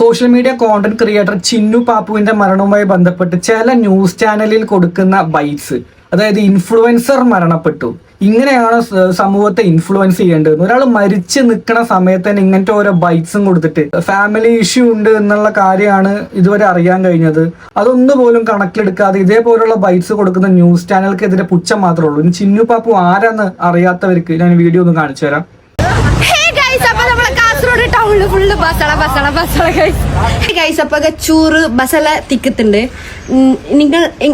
Social media content creator Chinnu പാപ്പുവിന്റെ മരണവുമായി ബന്ധപ്പെട്ട് ചില ന്യൂസ് ചാനലിൽ കൊടുക്കുന്ന ബൈറ്റ്സ്, അതായത് ഇൻഫ്ലുവൻസർ മരണപ്പെട്ടു, ഇങ്ങനെയാണ് സമൂഹത്തെ ഇൻഫ്ലുവൻസ് ചെയ്യേണ്ടത്. ഒരാൾ മരിച്ച് നിൽക്കുന്ന സമയത്ത് തന്നെ ഇങ്ങനത്തെ ഓരോ ബൈറ്റ്സും കൊടുത്തിട്ട് ഫാമിലി ഇഷ്യൂ ഉണ്ട് എന്നുള്ള കാര്യമാണ് ഇതുവരെ അറിയാൻ കഴിഞ്ഞത്. അതൊന്നും പോലും കണക്കിലെടുക്കാതെ ഇതേപോലുള്ള ബൈറ്റ്സ് കൊടുക്കുന്ന ന്യൂസ് ചാനൽക്കെതിരെ പുച്ഛം മാത്രമേ ഉള്ളൂ. ഇനി ചിന്നു പാപ്പു ആരാന്ന് അറിയാത്തവർക്ക് ഞാൻ വീഡിയോ ഒന്ന് കാണിച്ചു തരാം. ടൗണില് ഫുള്ള് ചൂറ് ബസ്സെല്ലാം തിക്കത്തുണ്ട്.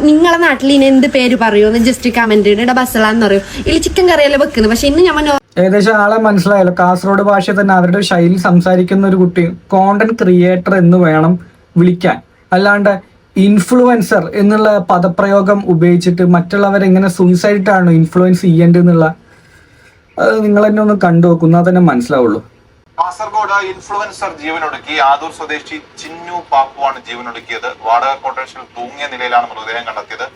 നിങ്ങളെ നാട്ടിൽ ഇനി എന്ത് പേര് പറയുമെന്ന് ജസ്റ്റ് കമന്റ് ഇട. ബസ്സലാന്ന് പറയും. ഇതിൽ ചിക്കൻ കറിയല്ലേ വെക്കുന്നത്. പക്ഷെ ഇന്ന് ഞാൻ ഏകദേശം ആളെ മനസ്സിലായല്ലോ. കാസർഗോഡ് ഭാഷ തന്നെ അവരുടെ ശൈലി സംസാരിക്കുന്ന ഒരു കുട്ടി കോണ്ടന്റ് ക്രിയേറ്റർ എന്ന് വേണം വിളിക്കാൻ, അല്ലാണ്ട് ഇൻഫ്ലുവൻസർ എന്നുള്ള പദപ്രയോഗം ഉപയോഗിച്ചിട്ട് മറ്റുള്ളവരെ എങ്ങനെ സൂയിസൈഡാണ് ഇൻഫ്ലുവൻസ് ചെയ്യേണ്ടതെന്നുള്ള അത് നിങ്ങൾ തന്നെ ഒന്ന് കണ്ടു നോക്കുന്ന തന്നെ മനസ്സിലാവുള്ളൂ. കാസർഗോഡ് ഇൻഫ്ലുവൻസർ ജീവനൊടുക്കി. ആദൂർ സ്വദേശി ചിന്നു പാപ്പുവാണ് ജീവനൊടുക്കിയത്. വാടക ക്വാർട്ടേഴ്സിൽ തൂങ്ങിയ നിലയിലാണ് മൃതദേഹം കണ്ടെത്തിയത്.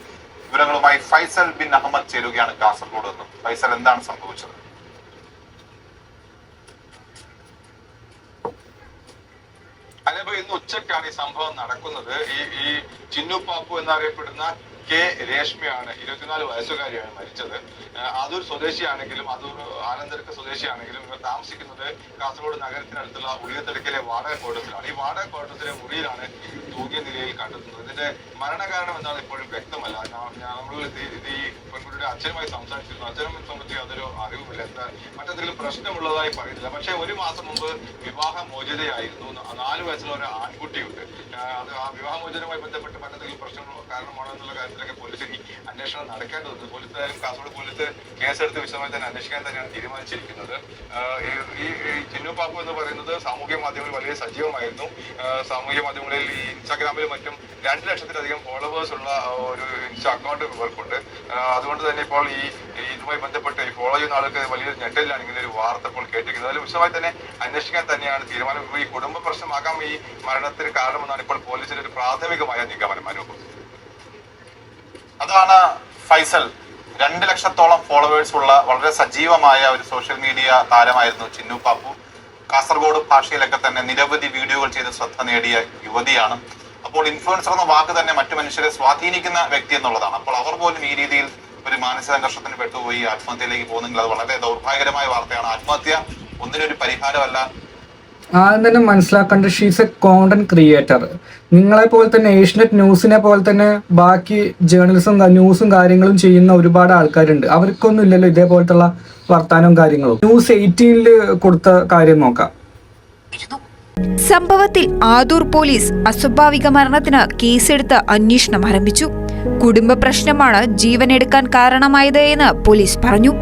വിവരങ്ങളുമായി ഫൈസൽ ബിൻ അഹമ്മദ് ചേരുകയാണ് കാസർഗോഡ് നിന്നും. ഫൈസൽ, എന്താണ് സംഭവിച്ചത്? അല്ലെ, ഇന്ന് ഉച്ചക്കാണ് ഈ സംഭവം നടക്കുന്നത്. ഈ ചിന്നു പാപ്പു എന്നറിയപ്പെടുന്ന കെ രേഷ്മയാണ്, 24 വയസ്സുകാരിയാണ് മരിച്ചത്. ആദൂർ സ്വദേശിയാണെങ്കിലും ആദൂർ ആനന്ദർക്ക സ്വദേശിയാണെങ്കിലും ഇവർ താമസിക്കുന്നത് കാസർഗോഡ് നഗരത്തിനടുത്തുള്ള ഉളിയത്തടുക്കലെ വാടക ക്വാർട്ടേഴ്സിലാണ്. ഈ വാടക ക്വാർട്ടേഴ്സിലെ മുറിയിലാണ് തൂങ്ങിയ നിലയിൽ കണ്ടെത്തുന്നത്. ഇതിന്റെ മരണകാരണം എന്താണ് ഇപ്പോഴും വ്യക്തമല്ല. നമ്മൾ ഈ പെൺകുട്ടിയുടെ അച്ഛനുമായി സംസാരിച്ചിരുന്നു. അച്ഛനെ സംബന്ധിച്ച് യാതൊരു അറിവുമില്ല, മറ്റെന്തെങ്കിലും പ്രശ്നമുള്ളതായി പറയുന്നില്ല. പക്ഷെ 1 മാസം മുമ്പ് വിവാഹമോചിതയായിരുന്നു. 4 വയസ്സുള്ള ഒരു ആൺകുട്ടിയുണ്ട്. അത് ആ വിവാഹമോചനവുമായി ബന്ധപ്പെട്ട് മറ്റെന്തെങ്കിലും പ്രശ്നങ്ങളോ കാരണമാണോ എന്നുള്ള കാര്യത്തിലൊക്കെ പോലീസിന് അന്വേഷണം നടക്കേണ്ടതുണ്ട്. പോലീസുകാരും കാസർഗോഡ് പോലീസ് കേസെടുത്ത് വിശദമായി തന്നെ അന്വേഷിക്കാൻ തന്നെയാണ് തീരുമാനിച്ചിരിക്കുന്നത്. ഈ ചിന്നു പാപ്പു എന്ന് പറയുന്നത് സാമൂഹ്യ മാധ്യമങ്ങളിൽ വലിയ സജീവമായിരുന്നു. സാമൂഹ്യ മാധ്യമങ്ങളിൽ ഈ ഇൻസ്റ്റാഗ്രാമിലും മറ്റും 2 ലക്ഷത്തിലധികം ഫോളോവേഴ്സ് ഉള്ള ഒരു ഇൻസ്റ്റാ അക്കൗണ്ട് ഇവർക്കുണ്ട്. അതുകൊണ്ട് തന്നെ ഇപ്പോൾ ഇതുമായി ബന്ധപ്പെട്ട് ഈ ഫോളോ ചെയ്യുന്ന ആൾക്ക് വലിയൊരു ഞെട്ടലിലാണ് ഇങ്ങനെ ഒരു വാർത്ത ഇപ്പോൾ കേട്ടിരിക്കുന്നത്. അതിൽ വിശദമായി തന്നെ അന്വേഷിക്കാൻ തന്നെയാണ് തീരുമാനം. ഈ കുടുംബ പ്രശ്നമാകാം ഈ മരണത്തിന് കാരണമെന്നാണ് ഇപ്പോൾ പോലീസിന്റെ ഒരു പ്രാഥമികമായ നിഗമനം. അനുഭവം അതാണ് ഫൈസൽ. 2 ലക്ഷത്തോളം ഫോളോവേഴ്സ് ഉള്ള വളരെ സജീവമായ ഒരു സോഷ്യൽ മീഡിയ താരമായിരുന്നു ചിന്നു പാപ്പു. കാസർഗോഡ് ഭാഷയിലൊക്കെ തന്നെ നിരവധി വീഡിയോകൾ ചെയ്ത് ശ്രദ്ധ നേടിയ യുവതിയാണ്. അപ്പോൾ ഇൻഫ്ലുവൻസർ എന്ന വാക്ക് തന്നെ മറ്റു മനുഷ്യരെ സ്വാധീനിക്കുന്ന വ്യക്തി എന്നുള്ളതാണ്. അപ്പോൾ അവർ പോലും ഈ രീതിയിൽ ഒരു മാനസിക സംഘർഷത്തിന് പെട്ടുപോയി ആത്മഹത്യയിലേക്ക് പോകുന്നെങ്കിൽ അത് വളരെ ദൗർഭാഗ്യകരമായ വാർത്തയാണ്. ആത്മഹത്യ ഒന്നിനൊരു പരിഹാരമല്ല. ആദ്യം തന്നെ മനസ്സിലാക്കേണ്ട ഷീസ് എ കോണ്ടന്റ് ക്രിയേറ്റർ. നിങ്ങളെ പോലെ തന്നെ ഏഷ്യനെറ്റ് ന്യൂസിനെ പോലെ തന്നെ ബാക്കി ജേർണലിസം ന്യൂസും കാര്യങ്ങളും ചെയ്യുന്ന ഒരുപാട് ആൾക്കാരുണ്ട്. അവർക്കൊന്നും ഇല്ലല്ലോ ഇതേപോലത്തുള്ള വർത്താനവും കാര്യങ്ങളും. ന്യൂസ് 18 കൊടുത്ത കാര്യം നോക്കാം. സംഭവത്തിൽ ആദൂർ പോലീസ് അസ്വാഭാവിക മരണത്തിന് കേസെടുത്ത് അന്വേഷണം ആരംഭിച്ചു. കുടുംബ പ്രശ്നമാണ് ജീവനെടുക്കാൻ കാരണമായത് എന്ന് പോലീസ് പറഞ്ഞു.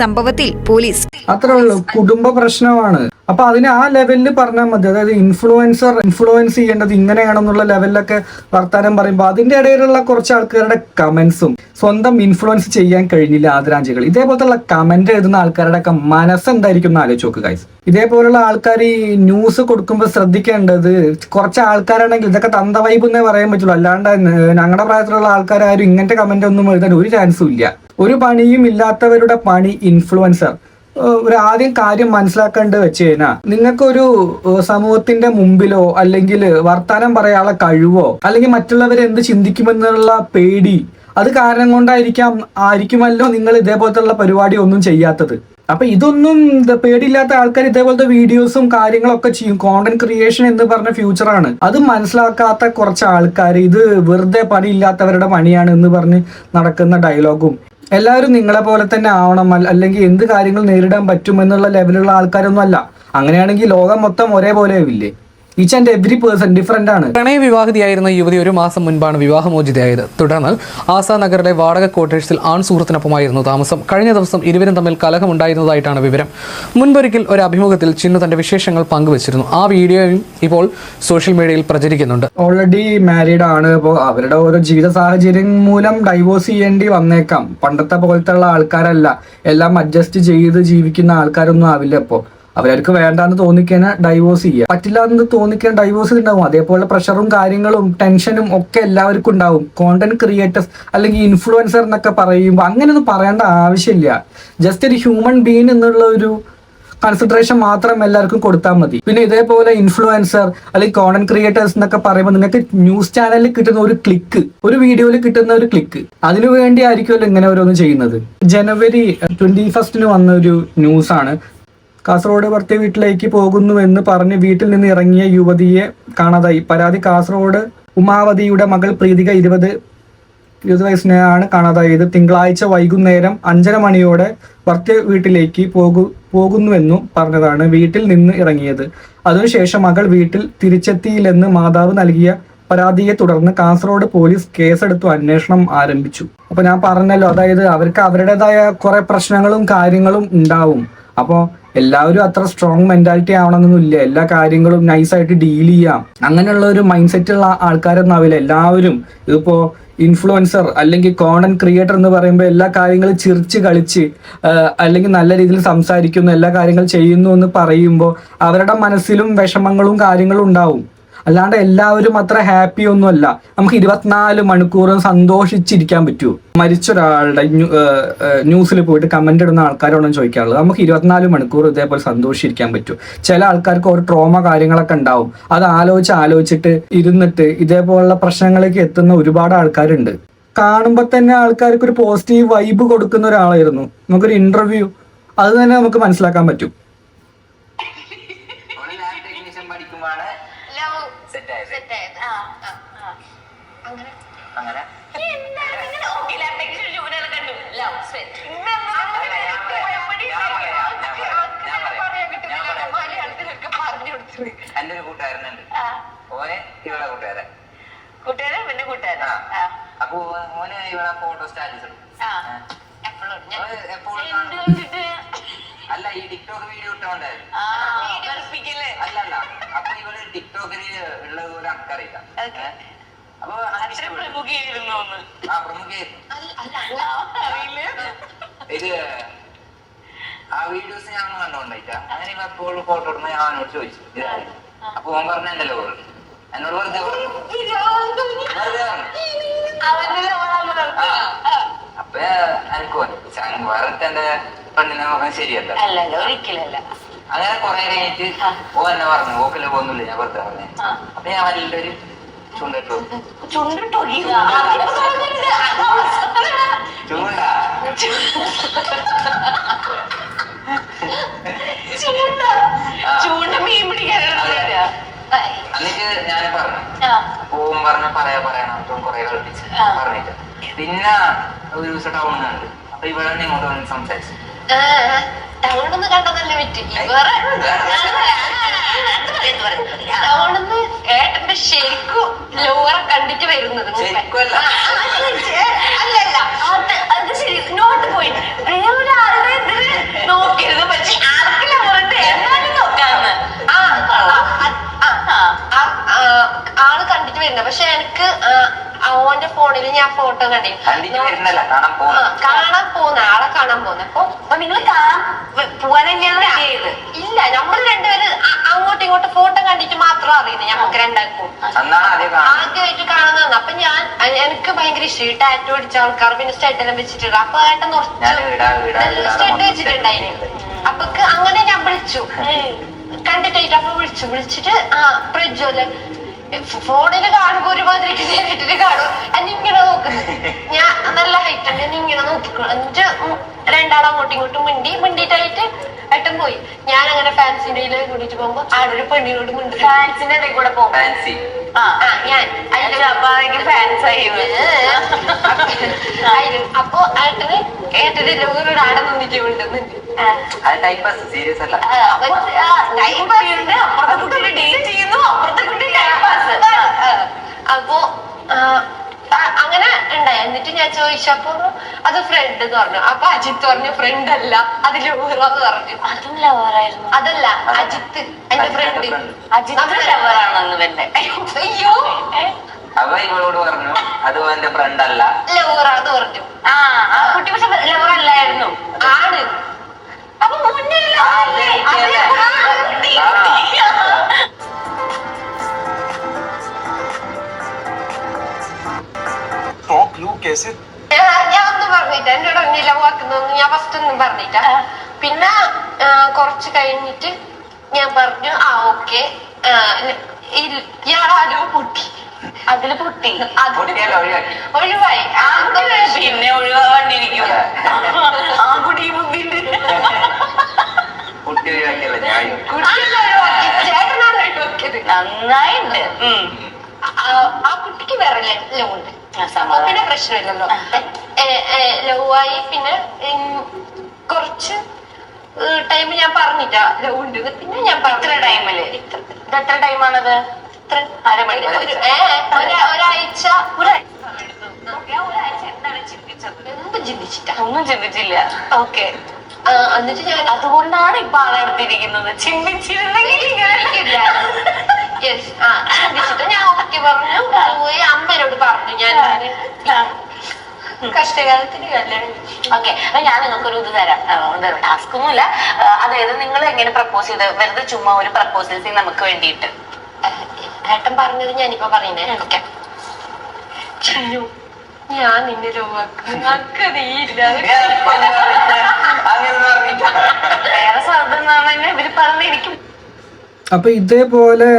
സംഭവത്തിൽ പോലീസ് അത്രേ ഉള്ളൂ, കുടുംബ പ്രശ്നമാണ്. അപ്പൊ അതിന് ആ ലെവലിൽ പറഞ്ഞാൽ മതി. അതായത് ഇൻഫ്ലുവൻസ് ചെയ്യേണ്ടത് ഇങ്ങനെയാണെന്നുള്ള ലെവലിലൊക്കെ വർത്താനം പറയുമ്പോൾ അതിന്റെ ഇടയിലുള്ള കുറച്ച് ആൾക്കാരുടെ കമന്റ്സും സ്വന്തം ഇൻഫ്ലുവൻസ് ചെയ്യാൻ കഴിഞ്ഞില്ല ആദരാഞ്ജലികൾ. ഇതേപോലത്തുള്ള കമന്റ് എഴുതുന്ന ആൾക്കാരുടെ ഒക്കെ മനസ്സെന്തായിരിക്കും എന്ന് ആലോചിച്ച് നോക്കുക ഗൈസ്. ഇതേപോലുള്ള ആൾക്കാർ ഈ ന്യൂസ് കൊടുക്കുമ്പോൾ ശ്രദ്ധിക്കേണ്ടത് കുറച്ച് ആൾക്കാരാണെങ്കിൽ ഇതൊക്കെ തന്ത വൈബ് എന്നേ പറയാൻ പറ്റുള്ളൂ. അല്ലാണ്ട് ഞങ്ങളുടെ പ്രായത്തിലുള്ള ആൾക്കാരും ഇങ്ങനത്തെ കമന്റ് ഒന്നും എഴുതാൻ ഒരു ചാൻസും ഇല്ല. ഒരു പണിയും ഇല്ലാത്തവരുടെ പണി ഇൻഫ്ലുവൻസർ. ഒരു ആദ്യം കാര്യം മനസ്സിലാക്കേണ്ടത് വെച്ച് കഴിഞ്ഞാൽ നിങ്ങൾക്കൊരു സമൂഹത്തിന്റെ മുമ്പിലോ അല്ലെങ്കിൽ വർത്താനം പറയാനുള്ള കഴിവോ അല്ലെങ്കിൽ മറ്റുള്ളവർ എന്ത് ചിന്തിക്കുമെന്നുള്ള പേടി, അത് കാരണം ആയിരിക്കുമല്ലോ നിങ്ങൾ ഇതേപോലത്തെ പരിപാടി ഒന്നും ചെയ്യാത്തത്. അപ്പൊ ഇതൊന്നും പേടിയില്ലാത്ത ആൾക്കാർ ഇതേപോലത്തെ വീഡിയോസും കാര്യങ്ങളൊക്കെ ചെയ്യും. കോണ്ടന്റ് ക്രിയേഷൻ എന്ന് പറഞ്ഞ ഫ്യൂച്ചറാണ്. അത് മനസ്സിലാക്കാത്ത കുറച്ച് ആൾക്കാർ ഇത് വെറുതെ പണിയില്ലാത്തവരുടെ പണിയാണ് എന്ന് പറഞ്ഞ് നടക്കുന്ന ഡയലോഗും, എല്ലാവരും നിങ്ങളെ പോലെ തന്നെ ആവണം അല്ലെങ്കിൽ എന്ത് കാര്യങ്ങൾ നേരിടാൻ പറ്റും എന്നുള്ള ലെവലുള്ള ആൾക്കാരൊന്നും അല്ല. അങ്ങനെയാണെങ്കിൽ ലോകം മൊത്തം ഒരേപോലെ ആവില്ലേ? Each and every person different ആണ്. പ്രണയവിവാഹിതയായിരുന്ന യുവതി 1 മാസം മുൻപാണ് വിവാഹമോചിതയായത്. തുടർന്ന് ആസാനഗറിലെ വാടക ക്വാർട്ടേഴ്സിൽ ആൺ സുഹൃത്തിനൊപ്പമായിരുന്നു താമസം. കഴിഞ്ഞ ദിവസം ഇരുവരും തമ്മിൽ കലഹമുണ്ടായിരുന്നതായിട്ടാണ് വിവരം. മുൻപൊരിക്കൽ ഒരു അഭിമുഖത്തിൽ ചിന്നു തന്റെ വിശേഷങ്ങൾ പങ്കുവച്ചിരുന്നു. ആ വീഡിയോയും ഇപ്പോൾ സോഷ്യൽ മീഡിയയിൽ പ്രചരിക്കുന്നുണ്ട്. ഓൾറെഡി മാരീഡ് ആണ്. അപ്പോൾ അവരുടെ ഓരോ ജീവിത സാഹചര്യം മൂലം ഡൈവോഴ്സ് ചെയ്യേണ്ടി വന്നേക്കാം. പണ്ടത്തെ പോലത്തെ ഉള്ള ആൾക്കാരല്ല. എല്ലാം അഡ്ജസ്റ്റ് ചെയ്ത് ജീവിക്കുന്ന ആൾക്കാരൊന്നും ആവില്ല. ഇപ്പോൾ അവർക്ക് വേണ്ടാന്ന് തോന്നിക്കഴിഞ്ഞാൽ ഡൈവോഴ്സ് ചെയ്യുക, പറ്റില്ല എന്ന് തോന്നിക്കാൻ ഡൈവോഴ്സ് ഉണ്ടാവും. അതേപോലെ പ്രഷറും കാര്യങ്ങളും ടെൻഷനും ഒക്കെ എല്ലാവർക്കും ഉണ്ടാവും. കോണ്ടന്റ് ക്രിയേറ്റേഴ്സ് അല്ലെങ്കിൽ ഇൻഫ്ലുവൻസർ എന്നൊക്കെ പറയുമ്പോൾ അങ്ങനെയൊന്നും പറയേണ്ട ആവശ്യമില്ല. ജസ്റ്റ് ഒരു ഹ്യൂമൻ ബീങ് എന്നുള്ള ഒരു കൺസിഡറേഷൻ മാത്രം എല്ലാവർക്കും കൊടുത്താൽ മതി. പിന്നെ ഇതേപോലെ ഇൻഫ്ലുവൻസർ അല്ലെങ്കിൽ കോണ്ടന്റ് ക്രിയേറ്റേഴ്സ് എന്നൊക്കെ പറയുമ്പോൾ നിങ്ങൾക്ക് ന്യൂസ് ചാനലിൽ കിട്ടുന്ന ഒരു ക്ലിക്ക്, ഒരു വീഡിയോയിൽ കിട്ടുന്ന ഒരു ക്ലിക്ക്, അതിനു വേണ്ടി ആയിരിക്കുമല്ലോ ഇങ്ങനെ ഓരോന്ന് ചെയ്യുന്നത്. ജനുവരി 21 വന്ന ഒരു ന്യൂസാണ്. കാസർഗോഡ് ഭർത്തൃ വീട്ടിലേക്ക് പോകുന്നുവെന്ന് പറഞ്ഞ് വീട്ടിൽ നിന്ന് ഇറങ്ങിയ യുവതിയെ കാണാതായി. പരാതി കാസർഗോഡ് ഉമാവതിയുടെ മകൾ പ്രീതിക 20 വയസ്സിനെയാണ് കാണാതായത്. തിങ്കളാഴ്ച വൈകുന്നേരം 5:30 മണിയോടെ ഭർത്തൃ വീട്ടിലേക്ക് പോകുന്നുവെന്നും പറഞ്ഞതാണ് വീട്ടിൽ നിന്ന് ഇറങ്ങിയത്. അതിനുശേഷം മകൾ വീട്ടിൽ തിരിച്ചെത്തിയില്ലെന്ന് മാതാവ് നൽകിയ പരാതിയെ തുടർന്ന് കാസർഗോഡ് പോലീസ് കേസെടുത്തു അന്വേഷണം ആരംഭിച്ചു. അപ്പൊ ഞാൻ പറഞ്ഞല്ലോ, അതായത് അവർക്ക് അവരുടേതായ കുറെ പ്രശ്നങ്ങളും കാര്യങ്ങളും ഉണ്ടാവും. അപ്പോൾ എല്ലാവരും അത്ര സ്ട്രോങ് മെന്റാലിറ്റി ആവണമെന്നൊന്നുമില്ല. എല്ലാ കാര്യങ്ങളും നൈസായിട്ട് ഡീൽ ചെയ്യാം, അങ്ങനെയുള്ള ഒരു മൈൻഡ് സെറ്റ് ഉള്ള ആൾക്കാരൊന്നും ആവില്ല എല്ലാവരും. ഇതിപ്പോ ഇൻഫ്ലുവൻസർ അല്ലെങ്കിൽ കോണ്ടന്റ് ക്രിയേറ്റർ എന്ന് പറയുമ്പോൾ എല്ലാ കാര്യങ്ങളും ചിരിച്ച് കളിച്ച് അല്ലെങ്കിൽ നല്ല രീതിയിൽ സംസാരിക്കുന്നു, എല്ലാ കാര്യങ്ങളും ചെയ്യുന്നു എന്ന് പറയുമ്പോൾ അവരുടെ മനസ്സിലും വിഷമങ്ങളും കാര്യങ്ങളും ഉണ്ടാവും. അല്ലാണ്ട് എല്ലാവരും അത്ര ഹാപ്പി ഒന്നുമല്ല. നമുക്ക് 24 മണിക്കൂറും സന്തോഷിച്ചിരിക്കാൻ പറ്റുമോ? മരിച്ച ഒരാളുടെ ന്യൂസിൽ പോയിട്ട് കമന്റ് ഇടുന്ന ആൾക്കാരോടാണ് ചോദിക്കാറുള്ളത്. നമുക്ക് 24 മണിക്കൂർ ഇതേപോലെ സന്തോഷിച്ചിരിക്കാൻ പറ്റുമോ? ചില ആൾക്കാർക്ക് ഒരു ട്രോമ കാര്യങ്ങളൊക്കെ ഉണ്ടാവും. അത് ആലോചിച്ചിട്ട് ഇരുന്നിട്ട് ഇതേപോലുള്ള പ്രശ്നങ്ങളിലേക്ക് എത്തുന്ന ഒരുപാട് ആൾക്കാരുണ്ട്. കാണുമ്പോൾ തന്നെ ആൾക്കാർക്ക് ഒരു പോസിറ്റീവ് വൈബ് കൊടുക്കുന്ന ഒരാളായിരുന്നു. നമുക്കൊരു ഇന്റർവ്യൂ അത് തന്നെ നമുക്ക് മനസ്സിലാക്കാൻ പറ്റും. എന്റെ ഒരു കൂട്ടുകാരനുണ്ട്, ഓനെ ഇവളെ കൂട്ടുകാരൻ പിന്നെ കൂട്ടുകാരൻ. അപ്പൊ ഓന് ഇവളെ ഫോട്ടോ സ്റ്റാറ്റസ് ഇടും. അല്ല, ഈ ടിക്ടോക്ക് വീഡിയോ ഇട്ടോണ്ടായിരുന്നു. അല്ലല്ല, അപ്പൊ ഇവള് ടിക്ടോക്കില് ഉള്ളത് പോലെ നമുക്കറിയില്ല. അപ്പൊ പ്രമുഖയായിരുന്നു. ഇത് ആ വീഡിയോസ് ഞാൻ കണ്ടോണ്ടായിട്ടാ. അങ്ങനെ ഇവ എപ്പോഴും ഫോട്ടോ ഇടുന്ന അവനോട് ചോദിച്ചു ഇതായിരുന്നു. അപ്പൊ ഓൻ പറഞ്ഞ എന്റെ ലോഡ് എന്നോട് വെറുതെ അപ്പൊ എനിക്ക് വേറെ എന്റെ പെണ്ണിനെ നോക്കാൻ ശരിയല്ല. അങ്ങനെ കൊറേ കഴിഞ്ഞിട്ട് ഓ എന്നെ പറഞ്ഞു ഓക്കിലെ പോകുന്നില്ല, ഞാൻ വെറുതെ പറഞ്ഞു. അപ്പൊ ഞാൻ വലിയൊരു ചൂണ്ടിട്ടു. ചൂണ്ട മീൻ പിടിക്കാനാണ്. എന്നിട്ട് ഞാൻ പറഞ്ഞു, ഓൻ പറഞ്ഞ പറയണം കൊറേ കളിപ്പിച്ച് പറഞ്ഞിട്ട്. പിന്നെ ഒരു ദിവസം ടൗണിലുണ്ട്. അപ്പൊ ഇവിടെ ഇങ്ങോട്ട് വന്ന് സംസാരിച്ചു. ടൗണിന്ന് കണ്ടതല്ലേ പറ്റി. ടൗണിന്ന് ഏട്ടന്റെ ശരിക്കും ലോറ കണ്ടിട്ട് വരുന്നത്. അല്ലല്ല, അത് ശരി. നോട്ട് പോയിന്റ് വേറൊരാളുടെ ഇതില് നോക്കരുത്. പക്ഷെ ആർക്ക് ലോറുണ്ട് എന്നാലും നോക്കാന്ന് ആള് കണ്ടിട്ട് വരുന്നത്. പക്ഷെ എനിക്ക് ഓന്റെ ഫോണിൽ ഞാൻ ഫോട്ടോ കാണാൻ പോകുന്ന ആളെ കാണാൻ പോകുന്ന. അപ്പൊ നിങ്ങൾ കാണാൻ പോവാനല്ലേ? ഇല്ല, നമ്മൾ രണ്ടുപേരും അങ്ങോട്ടും ഇങ്ങോട്ടും ഫോട്ടോ കണ്ടിട്ട് മാത്രം അറിയുന്നത് ഞമ്മക്ക് രണ്ടാക്കും. ആദ്യമായിട്ട് കാണുന്നതാണ്. അപ്പൊ എനിക്ക് ഭയങ്കര ഇഷ്ടം ടാറ്റു അടിച്ച ആൾക്കാർ പിന്നെ സ്റ്റെഡെല്ലാം വെച്ചിട്ടുണ്ട്. അപ്പൊ ഏട്ടൻ സ്റ്റെഡ് വെച്ചിട്ടുണ്ടായിരുന്നു. അപ്പൊ അങ്ങനെ ഞാൻ വിളിച്ചു, കണ്ടിട്ടായിട്ട് അപ്പൊ വിളിച്ചിട്ട് പ്രജ്വല് ഫോണില് കാണുമ്പോ ഒരുമാതിരി നേരിട്ടിട്ട് കാണും. എന്നിങ്ങനെ നോക്കുന്നത് ഞാൻ നല്ല ഹൈറ്റ് ഉണ്ട്. എന്നിങ്ങനെ നോക്കിക്കോ. എന്നിട്ട് രണ്ടാളും അങ്ങോട്ടും ഇങ്ങോട്ടും മിണ്ടിട്ടായിട്ട് ഏട്ടൻ പോയി. ഞാൻ അങ്ങനെ ഫാൻസിന്റെ കൂടിയിട്ട് പോകുമ്പോ ആടെ ഒരു പെണ്ണിനോട് മിണ്ടി. ഫാൻസിന്റെ ഇടയിൽ കൂടെ പോകും ഞാൻ അപ്പൊ ഏട്ടന് ലോകരോട് ആടെ നിന്നിട്ട് മിണ്ടുന്നുണ്ട്. അപ്പുറത്തെ കുട്ടികൾ ഡേറ്റ് ചെയ്യുന്നു, അപ്പുറത്തെ കുട്ടി ടൈം പാസ്. അപ്പൊ അങ്ങനെ ഉണ്ടായി. എന്നിട്ട് ഞാൻ ചോദിച്ചപ്പോ അത് ഫ്രണ്ട് എന്ന് പറഞ്ഞു. അപ്പൊ അജിത്ത് പറഞ്ഞു ഫ്രണ്ട് അല്ല, അത് ലവറാന്ന് പറഞ്ഞു. അതും ലവറായിരുന്നു. അതല്ല, അജിത്ത് എന്റെ ഫ്രണ്ട്. അജിത്ത് ലവറാണെന്ന് തന്നെ. അയ്യോ, അപ്പൊ ഇവളോട് പറഞ്ഞു അത് എന്റെ ഫ്രണ്ട് അല്ല, ലവറാന്ന് പറഞ്ഞു. ആ കുട്ടി പക്ഷെ ലവറല്ലായിരുന്നു, ആണ്. അപ്പൊ മുന്നേ ഞാൻ ഒന്നും പറഞ്ഞില്ല. എന്നോട് ഒന്നും ലവാക്കുന്നൊന്നും ഞാൻ ഫസ്റ്റ് ഒന്നും പറഞ്ഞില്ല. പിന്നെ കുറച്ച് കഴിഞ്ഞിട്ട് ഞാൻ പറഞ്ഞു ഓക്കെ ഇയാളാരോ പൊട്ടി, അതില് പൊട്ടി, ഒഴിവായി. പിന്നെ ഒഴിവാണ്ടിരിക്കും ആൺകുട്ടി ബുദ്ധിണ്ട്. ചേട്ടനാണ് ഒഴിവാക്കിയത്. നന്നായിണ്ട്. ആ കുട്ടിക്ക് വേറെ ലവുണ്ട്, പിന്നെ പ്രശ്നമില്ലല്ലോ. ലവായി പിന്നെ കുറച്ച് ടൈം ഞാൻ പറഞ്ഞില്ല ലവുണ്ട്. പിന്നെ ഞാൻ എത്ര ടൈമില് എത്ര ടൈമാണത്? ഒരാഴ്ച. ഒന്നും ചിന്തിച്ചില്ല. ഓക്കെ. എന്നിട്ട് ഞാൻ അതുകൊണ്ടാണ് ഇപ്പൊ ആളെടുത്തിരിക്കുന്നത്. ചിന്തിച്ചിരുന്നെങ്കിൽ ചിന്തിച്ചിട്ട് ഞാൻ ഓക്കെ പറഞ്ഞു. പോയി അമ്മേനോട് പറഞ്ഞു ഞാൻ കഷ്ടകാലത്തിന് കല്യാണം. ഓക്കെ, അപ്പൊ ഞാൻ നിങ്ങൾക്കൊരു ഇത് തരാം. ടാസ്ക് ഒന്നുമില്ല. അതായത് നിങ്ങൾ എങ്ങനെ പ്രപ്പോസ് ചെയ്ത് വെറുതെ ചുമ്മാ ഒരു പ്രപ്പോസൽ സീൻ നമുക്ക് വേണ്ടിയിട്ട്. ഏട്ടൻ പറഞ്ഞത് ഞാനിപ്പോ പറയുന്നേ. ഓക്കെ, ഞാൻ നിന്റെ വേറെ സാധനം ഇവര് പറഞ്ഞിരിക്കും. അപ്പൊ ഇതേപോലെ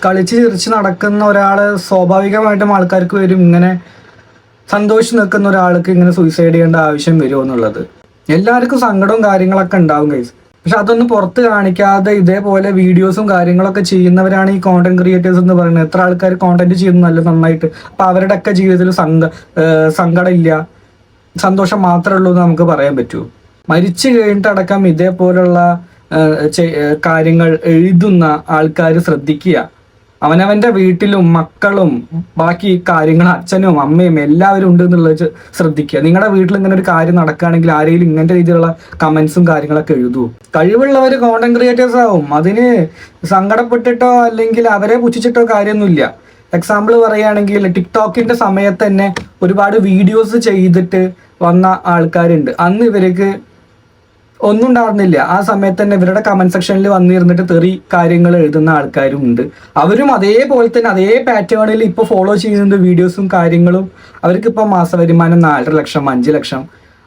കളിച്ച് ചിരിച്ച് നടക്കുന്ന ഒരാള് സ്വാഭാവികമായിട്ടും ആൾക്കാർക്ക് വരും ഇങ്ങനെ സന്തോഷിച്ച് നിൽക്കുന്ന ഒരാൾക്ക് ഇങ്ങനെ സൂയിസൈഡ് ചെയ്യേണ്ട ആവശ്യം വരുമോ എന്നുള്ളത്. എല്ലാവർക്കും സങ്കടവും കാര്യങ്ങളൊക്കെ ഉണ്ടാവും ഗൈസ്. പക്ഷെ അതൊന്നും പുറത്ത് കാണിക്കാതെ ഇതേപോലെ വീഡിയോസും കാര്യങ്ങളൊക്കെ ചെയ്യുന്നവരാണ് ഈ കോണ്ടന്റ് ക്രിയേറ്റേഴ്സ് എന്ന് പറയുന്നത്. എത്ര ആൾക്കാർ കോണ്ടന്റ് ചെയ്യുന്നു നല്ല നന്നായിട്ട്. അപ്പൊ അവരുടെയൊക്കെ ജീവിതത്തിൽ സങ്കടം ഇല്ല, സന്തോഷം മാത്രമേ ഉള്ളൂ എന്ന് നമുക്ക് പറയാൻ പറ്റൂ. മരിച്ചു കഴിഞ്ഞിട്ടടക്കം ഇതേപോലുള്ള കാര്യങ്ങൾ എഴുതുന്ന ആൾക്കാർ ശ്രദ്ധിക്കുക. അവനവന്റെ വീട്ടിലും മക്കളും ബാക്കി കാര്യങ്ങൾ അച്ഛനും അമ്മയും എല്ലാവരും ഉണ്ട് എന്നുള്ളത് ശ്രദ്ധിക്കുക. നിങ്ങളുടെ വീട്ടിൽ ഇങ്ങനെ ഒരു കാര്യം നടക്കുകയാണെങ്കിൽ ആരെങ്കിലും ഇങ്ങനത്തെ രീതിയിലുള്ള കമന്റ്സും കാര്യങ്ങളൊക്കെ എഴുതൂ. കഴിവുള്ളവർ കോണ്ടന്റ് ക്രിയേറ്റേഴ്സ് ആവും. അതിന് സങ്കടപ്പെട്ടിട്ടോ അല്ലെങ്കിൽ അവരെ പുച്ഛിച്ചിട്ടോ കാര്യമൊന്നുമില്ല. എക്സാമ്പിൾ പറയുകയാണെങ്കിൽ ടിക്ടോക്കിന്റെ സമയത്ത് തന്നെ ഒരുപാട് വീഡിയോസ് ചെയ്തിട്ട് വന്ന ആൾക്കാരുണ്ട്. അന്ന് ഇവർക്ക് ഒന്നും ഉണ്ടായിരുന്നില്ല. ആ സമയത്ത് തന്നെ ഇവരുടെ കമന്റ് സെക്ഷനിൽ വന്നിരുന്നിട്ട് തെറി കാര്യങ്ങൾ എഴുതുന്ന ആൾക്കാരും ഉണ്ട്. അവരും അതേപോലെ തന്നെ അതേ പാറ്റേണിൽ ഇപ്പൊ ഫോളോ ചെയ്യുന്നുണ്ട് വീഡിയോസും കാര്യങ്ങളും. അവർക്ക് ഇപ്പൊ മാസ വരുമാനം 4 ലക്ഷം 5 ലക്ഷം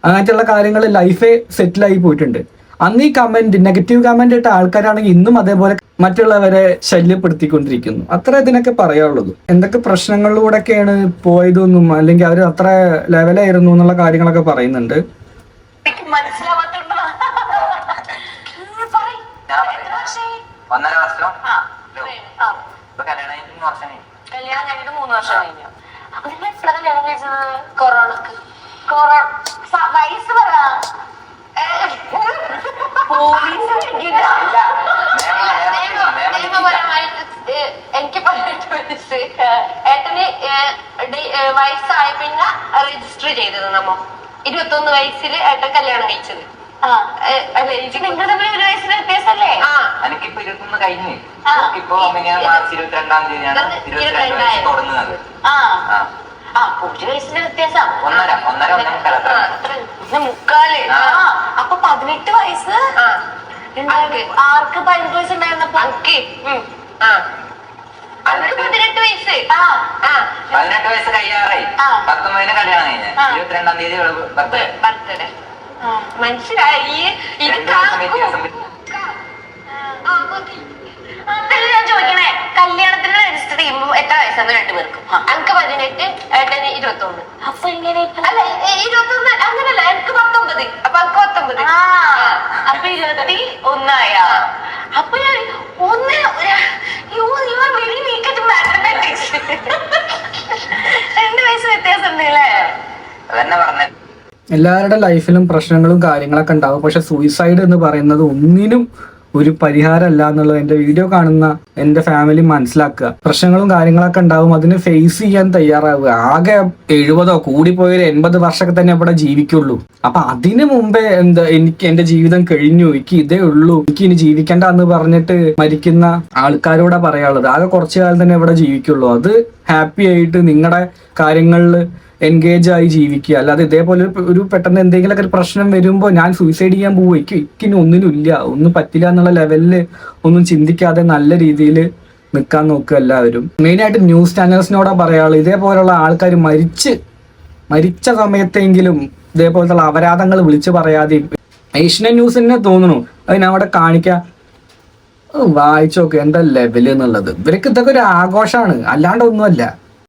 അങ്ങനത്തെയുള്ള കാര്യങ്ങൾ ലൈഫേ സെറ്റിലായി പോയിട്ടുണ്ട്. അന്ന് ഈ നെഗറ്റീവ് കമന്റ് ഇട്ട ആൾക്കാരാണെങ്കിൽ ഇന്നും അതേപോലെ മറ്റുള്ളവരെ ശല്യപ്പെടുത്തിക്കൊണ്ടിരിക്കുന്നു. അത്ര ഇതിനൊക്കെ പറയാനുള്ളത്. എന്തൊക്കെ പ്രശ്നങ്ങളിലൂടെയൊക്കെയാണ് പോയതെന്നും അല്ലെങ്കിൽ അവർ അത്ര ലെവലായിരുന്നു എന്നുള്ള കാര്യങ്ങളൊക്കെ പറയുന്നുണ്ട്. മനസ്സിലാവാത്തോണ്ടോ? 1.5 വർഷം. കല്യാണം കഴിഞ്ഞിട്ട് 3 വർഷം കഴിഞ്ഞു. കല്യാണം കഴിഞ്ഞിട്ട് 3 വർഷം കഴിഞ്ഞു. അപ്പൊ നിങ്ങൾ എപ്പോഴാണ് കല്യാണം കഴിച്ചത്? കൊറോണക്ക്. വയസ്സ് പറ. നിയമപരമായിട്ട് എനിക്ക് 18 വയസ്സ്. ഏട്ടന് വയസ്സായ പിന്നെ രജിസ്റ്റർ ചെയ്തത് നമ്മ 21 വയസ്സിൽ ഏട്ടൻ കല്യാണം കഴിച്ചത്. നിങ്ങൾ തമ്മിൽ 1 വയസ്സിന് വ്യത്യാസല്ലേ? എനിക്കിപ്പോ 21 കഴിഞ്ഞു. ഇപ്പൊ മാർച്ച് 22-ാം തീയതിയാണ് 22 വയസ്സ് തുടങ്ങുന്നത്. 1 വയസ്സിന്റെ വ്യത്യാസം. 1.5 മുക്കാല്. അപ്പൊ 18 വയസ്സ് ആർക്ക്? 15 വയസ്സ് ഉണ്ടായിരുന്നപ്പോ 18 വയസ്സ്. 18 വയസ്സ് കഴിയാറായി. 19-ന് കല്യാണം കഴിഞ്ഞ 22-ാം തീയതി ബർത്ത്ഡേ. മനസ്സിലായി. ഞാൻ ചോദിക്കണേ, കല്യാണത്തിന് രജിസ്റ്റർ ചെയ്യുമ്പോ എത്ര വയസ്സാണ് രണ്ടുപേർക്കും? എനിക്ക് 18, ഏട്ടന് 21. അപ്പൊ ഇങ്ങനെ അല്ല 21 അങ്ങനല്ല, എനിക്ക് 19. അപ്പൊ എനിക്ക് 19. അപ്പൊ 21 ആയ. അപ്പൊ ഞാൻ 2 വയസ്സ് വ്യത്യാസം ഉണ്ടല്ലേ? അതന്നെ പറഞ്ഞ. എല്ലാവരുടെ ലൈഫിലും പ്രശ്നങ്ങളും കാര്യങ്ങളൊക്കെ ഉണ്ടാവും. പക്ഷെ സൂയിസൈഡ് എന്ന് പറയുന്നത് ഒന്നിനും ഒരു പരിഹാരമല്ല എന്നുള്ളത് എൻ്റെ വീഡിയോ കാണുന്ന എൻ്റെ ഫാമിലി മനസ്സിലാക്കുക. പ്രശ്നങ്ങളും കാര്യങ്ങളൊക്കെ ഉണ്ടാവും, അതിന് ഫേസ് ചെയ്യാൻ തയ്യാറാവുക. ആകെ 70 കൂടിപ്പോയൊരു 80 വർഷമൊക്കെ തന്നെ ഇവിടെ ജീവിക്കുള്ളൂ. അപ്പൊ അതിനു മുമ്പേ എനിക്ക് എൻ്റെ ജീവിതം കഴിഞ്ഞു, എനിക്ക് ഇതേ ഉള്ളൂ, എനിക്ക് ഇനി ജീവിക്കണ്ട എന്ന് പറഞ്ഞിട്ട് മരിക്കുന്ന ആൾക്കാരോടാ പറയാനുള്ളത്. ആകെ കുറച്ചു കാലം തന്നെ ഇവിടെ ജീവിക്കുള്ളൂ. അത് ഹാപ്പി ആയിട്ട് നിങ്ങളുടെ കാര്യങ്ങളിൽ എൻഗേജ് ആയി ജീവിക്കുക. അല്ലാതെ ഇതേപോലെ ഒരു പെട്ടെന്ന് എന്തെങ്കിലുമൊക്കെ ഒരു പ്രശ്നം വരുമ്പോൾ ഞാൻ സൂയിസൈഡ് ചെയ്യാൻ പോവുക, എനിക്കിനി ഒന്നിനും ഇല്ല, ഒന്നും പറ്റില്ല എന്നുള്ള ലെവലിൽ ഒന്നും ചിന്തിക്കാതെ നല്ല രീതിയിൽ നിൽക്കാൻ നോക്കുക എല്ലാവരും. മെയിനായിട്ട് ന്യൂസ് ചാനൽസിനോടാ പറയാനുള്ളത്, ഇതേപോലുള്ള ആൾക്കാർ മരിച്ച സമയത്തെങ്കിലും ഇതേപോലത്തെ അപരാധങ്ങൾ വിളിച്ചു പറയാതെ. ഏഷ്യൻ ന്യൂസിനെ തോന്നുന്നു അത് ഞാൻ അവിടെ കാണിക്കാം. വായിച്ചു നോക്ക് എന്താ ലെവല് എന്നുള്ളത്. ഇവർക്ക് ഇതൊക്കെ ഒരു ആഘോഷമാണ്, അല്ലാണ്ട് ഒന്നുമല്ല.